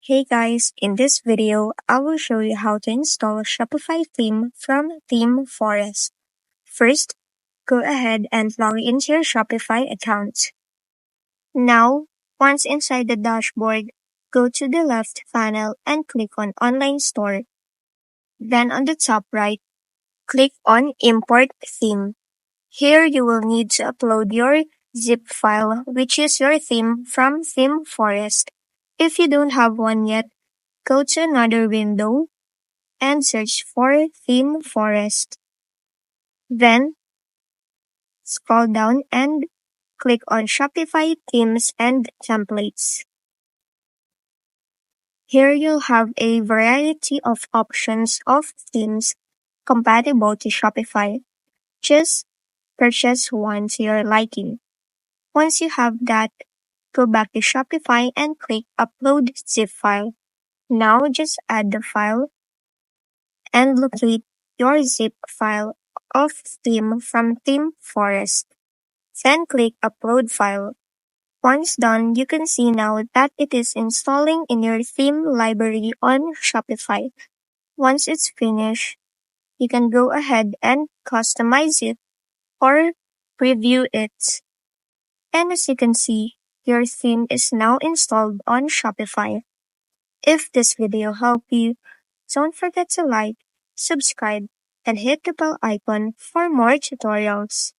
Hey guys, in this video, I will show you how to install a Shopify theme from Themeforest. First, go ahead and log into your Shopify account. Now, once inside the dashboard, go to the left panel and click on Online Store. Then on the top right, click on Import Theme. Here you will need to upload your zip file, which is your theme from Themeforest. If you don't have one yet, go to another window and search for Themeforest. Then scroll down and click on Shopify Themes and Templates. Here you'll have a variety of options of themes compatible to Shopify. Just purchase one to your liking. Once you have that, go back to Shopify and click Upload Zip File. Now just add the file and locate your zip file of theme from Themeforest. Then click Upload File. Once done, you can see now that it is installing in your theme library on Shopify. Once it's finished, you can go ahead and customize it or preview it. And as you can see, your theme is now installed on Shopify. If this video helped you, don't forget to like, subscribe, and hit the bell icon for more tutorials.